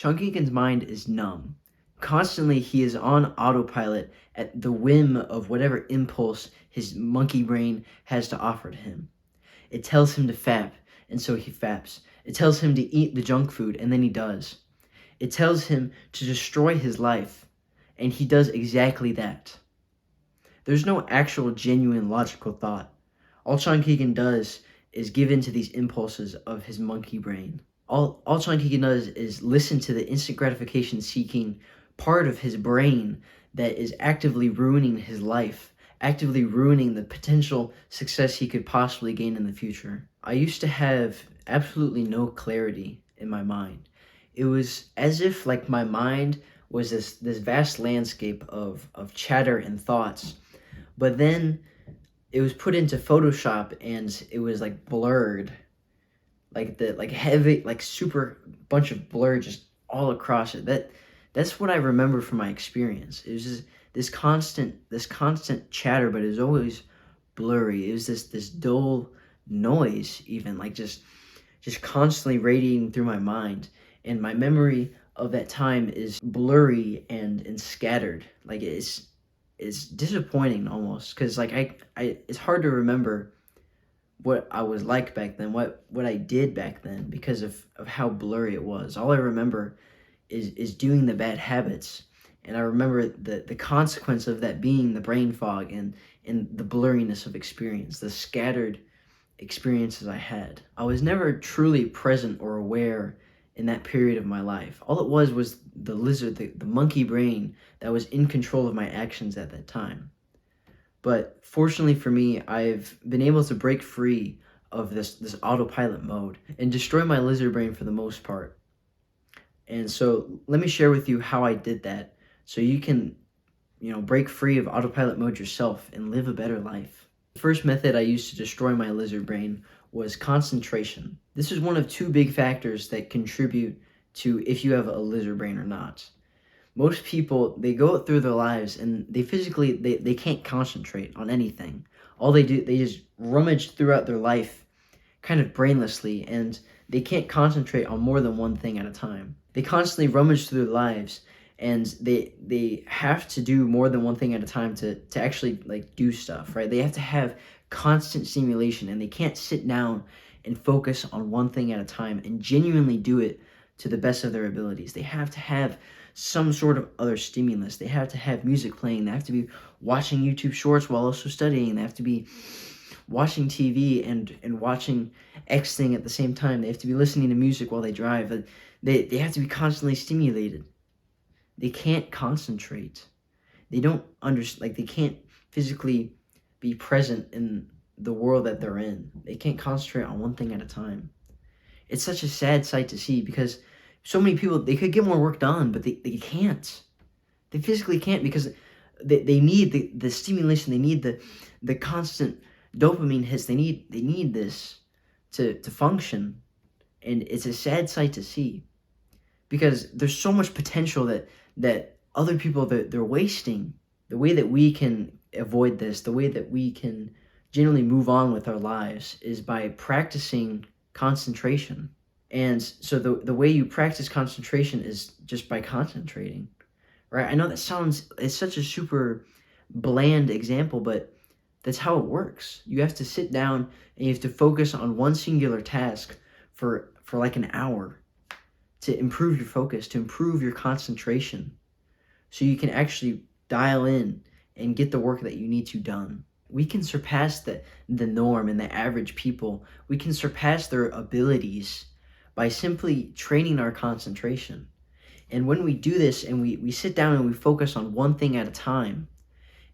Chunkin's mind is numb. Constantly, he is on autopilot at the whim of whatever impulse his monkey brain has to offer to him. It tells him to fap, and so he faps. It tells him to eat the junk food, and then he does. It tells him to destroy his life, and he does exactly that. There's no actual genuine logical thought. All Sean Keegan does is give in to these impulses of his monkey brain. All Sean Keegan does is listen to the instant gratification seeking part of his brain that is actively ruining his life, actively ruining the potential success he could possibly gain in the future. I used to have absolutely no clarity in my mind. It was as if like my mind was this vast landscape of chatter and thoughts, but then it was put into Photoshop and it was like blurred, like the like heavy like super bunch of blur just all across it. That's what I remember from my experience. It was just this constant chatter, but it was always blurry. It was this dull noise, even like just constantly radiating through my mind, and my memory of that time is blurry and scattered. Like it's disappointing almost, because like I it's hard to remember what I was like back then, what I did back then, because of how blurry it was. All I remember is doing the bad habits, and I remember the consequence of that being the brain fog and the blurriness of experience, the scattered experiences I had. I was never truly present or aware in that period of my life. All it was the lizard, the monkey brain that was in control of my actions at that time. But fortunately for me, I've been able to break free of this autopilot mode and destroy my lizard brain for the most part. And so let me share with you how I did that, so you can, break free of autopilot mode yourself and live a better life. The first method I used to destroy my lizard brain was concentration. This is one of two big factors that contribute to if you have a lizard brain or not. Most people, they go through their lives and they can't concentrate on anything. All they do, they just rummage throughout their life kind of brainlessly, and they can't concentrate on more than one thing at a time. They constantly rummage through their lives, and they have to do more than one thing at a time to actually like do stuff, right? They have to have constant stimulation, and they can't sit down and focus on one thing at a time and genuinely do it to the best of their abilities. They have to have some sort of other stimulus. They have to have music playing. They have to be watching YouTube shorts while also studying. They have to be watching TV and watching X thing at the same time. They have to be listening to music while they drive. They have to be constantly stimulated. They can't concentrate. They don't understand, like they can't physically be present in the world that they're in. They can't concentrate on one thing at a time. It's such a sad sight to see, because so many people, they could get more work done, but they can't. They physically can't, because they need the stimulation. They need the constant dopamine hits. They need this to function. And it's a sad sight to see, because there's so much potential that other people, they're wasting. The way that we can avoid this, the way that we can generally move on with our lives, is by practicing concentration. And so the way you practice concentration is just by concentrating, right? I know it's such a super bland example, but that's how it works. You have to sit down and you have to focus on one singular task for like an hour to improve your focus, to improve your concentration, so you can actually dial in and get the work that you need to done. We can surpass the norm and the average people. We can surpass their abilities by simply training our concentration. And when we do this and we sit down and we focus on one thing at a time,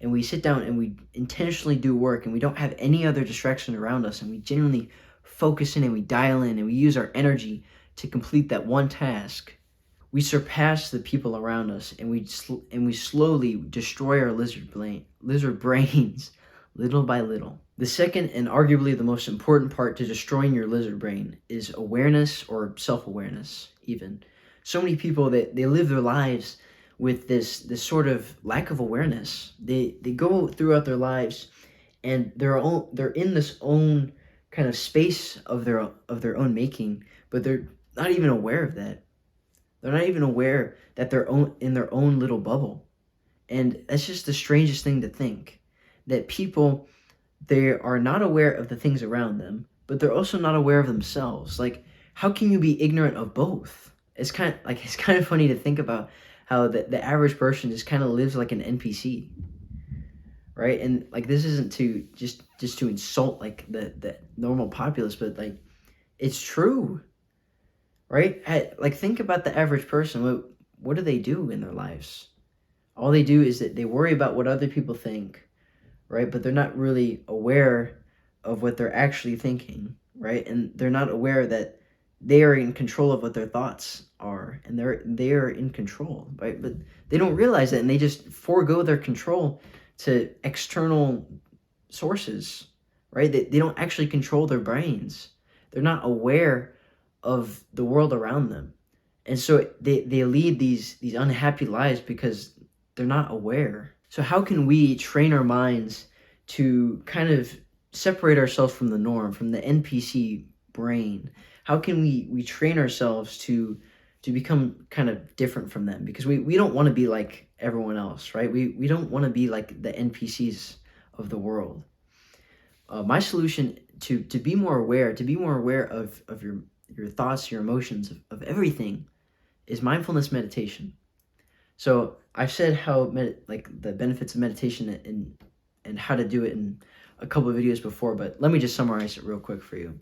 and we sit down and we intentionally do work, and we don't have any other distraction around us, and we genuinely focus in and we dial in and we use our energy to complete that one task, we surpass the people around us, and we slowly destroy our lizard brains little by little. The second and arguably the most important part to destroying your lizard brain is awareness, or self-awareness even. So many people, that they live their lives with this sort of lack of awareness. They go throughout their lives, and they're in this own kind of space of their own making, but they're not even aware of that. They're not even aware that they're in their own little bubble. And that's just the strangest thing to think, that people, they are not aware of the things around them, but they're also not aware of themselves. Like, how can you be ignorant of both? It's kind of funny to think about how the average person just kind of lives like an NPC, right? And like, this isn't to just to insult like the normal populace, but like, it's true, right? Like, think about the average person. What do they do in their lives? All they do is that they worry about what other people think, right? But they're not really aware of what they're actually thinking, right? And they're not aware that they are in control of what their thoughts are, and they are in control, right? But they don't realize that, and they just forego their control to external sources, right? They don't actually control their brains. They're not aware of the world around them. And so they lead these unhappy lives because they're not aware. So how can we train our minds to kind of separate ourselves from the norm, from the NPC brain? How can we train ourselves to become kind of different from them? Because we don't want to be like everyone else, right? We don't want to be like the NPCs of the world. My solution to be more aware, of your thoughts, your emotions, of everything, is mindfulness meditation. So I've said how like the benefits of meditation and how to do it in a couple of videos before, but let me just summarize it real quick for you.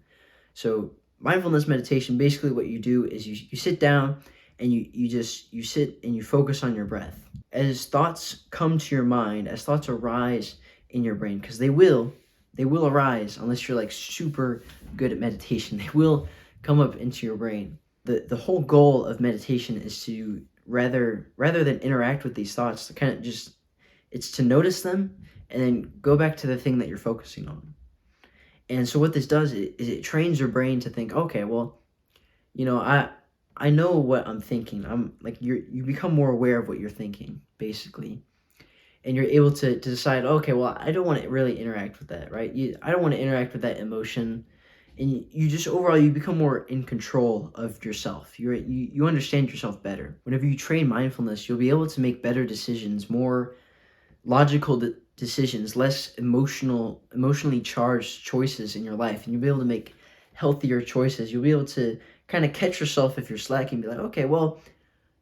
So mindfulness meditation, basically what you do is you sit down and you sit and you focus on your breath. As thoughts come to your mind, as thoughts arise in your brain, because they will arise unless you're like super good at meditation. They will come up into your brain. The whole goal of meditation is to rather than interact with these thoughts, to kind of it's to notice them and then go back to the thing that you're focusing on. And so what this does is it trains your brain to think, okay, well, I know what I'm thinking. I'm like, you become more aware of what you're thinking, basically. And you're able to decide, okay, well, I don't want to really interact with that, right? I don't want to interact with that emotion. And you just overall, you become more in control of yourself. You understand yourself better. Whenever you train mindfulness, you'll be able to make better decisions, more logical decisions, less emotionally charged choices in your life. And you'll be able to make healthier choices. You'll be able to kind of catch yourself if you're slacking, be like, okay, well,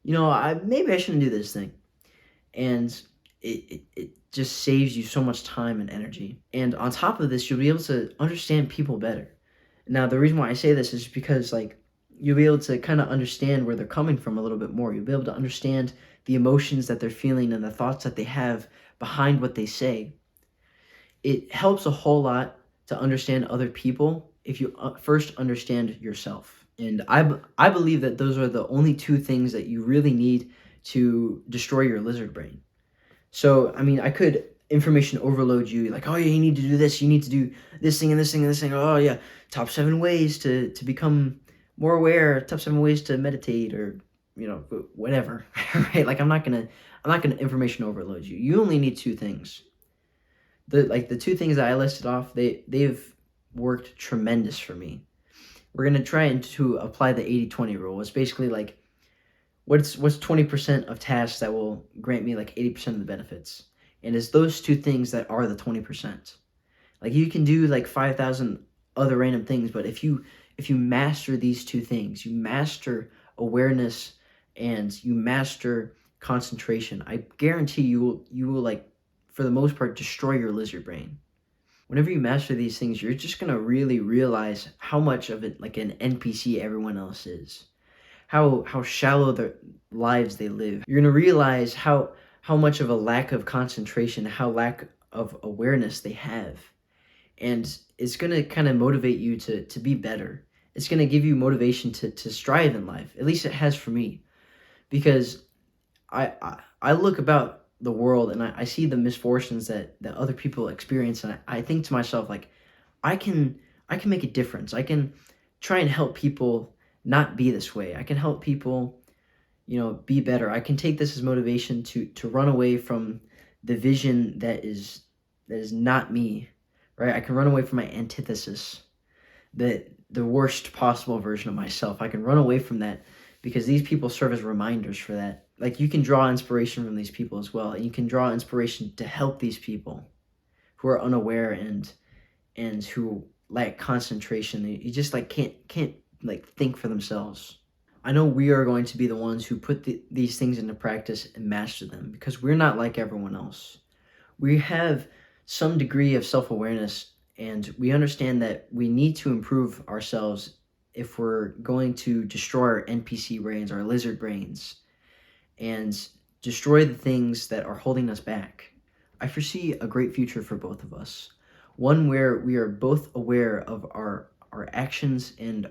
maybe I shouldn't do this thing. And it just saves you so much time and energy. And on top of this, you'll be able to understand people better. Now, the reason why I say this is because, like, you'll be able to kind of understand where they're coming from a little bit more. You'll be able to understand the emotions that they're feeling and the thoughts that they have behind what they say. It helps a whole lot to understand other people if you first understand yourself. And I believe that those are the only two things that you really need to destroy your lizard brain. So, I mean, I could information overload you, like, oh yeah, you need to do this, you need to do this thing and this thing and this thing. Oh yeah, top 7 ways to become more aware, top 7 ways to meditate, or whatever. Right? Like, I'm not gonna information overload you. You only need 2 things. The 2 things that I listed off, they've worked tremendous for me. We're gonna try to apply the 80-20 rule. It's basically like, what's 20% of tasks that will grant me like 80% of the benefits? And it's those 2 things that are the 20%. Like, you can do like 5,000 other random things, but if you master these 2 things, you master awareness and you master concentration, I guarantee you will like, for the most part, destroy your lizard brain. Whenever you master these things, you're just gonna really realize how much of it like an NPC everyone else is. How shallow their lives they live. You're gonna realize how much of a lack of concentration, how lack of awareness they have. And it's gonna kind of motivate you to be better. It's gonna give you motivation to strive in life. At least it has for me. Because I look about the world and I see the misfortunes that other people experience, and I think to myself, like, I can make a difference. I can try and help people not be this way. I can help people, be better. I can take this as motivation to run away from the vision that is not me, right? I can run away from my antithesis, the worst possible version of myself. I can run away from that because these people serve as reminders for that. Like, you can draw inspiration from these people as well, and you can draw inspiration to help these people who are unaware and who lack concentration. You just like can't like think for themselves. I know we are going to be the ones who put these things into practice and master them, because we're not like everyone else. We have some degree of self-awareness, and we understand that we need to improve ourselves if we're going to destroy our NPC brains, our lizard brains, and destroy the things that are holding us back. I foresee a great future for both of us, one where we are both aware of our actions and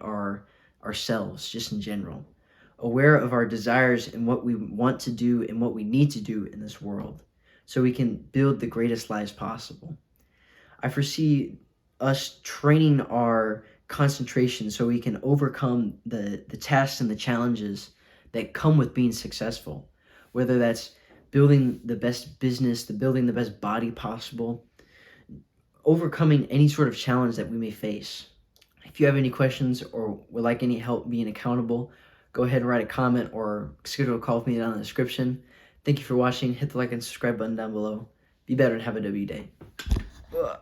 ourselves, just in general, aware of our desires and what we want to do and what we need to do in this world, so we can build the greatest lives possible. I foresee us training our concentration so we can overcome the tasks and the challenges that come with being successful, whether that's building the best business, building the best body possible, overcoming any sort of challenge that we may face. If you have any questions or would like any help being accountable, go ahead and write a comment or schedule a call with me down in the description. Thank you for watching. Hit the like and subscribe button down below. Be better and have a W day. Ugh.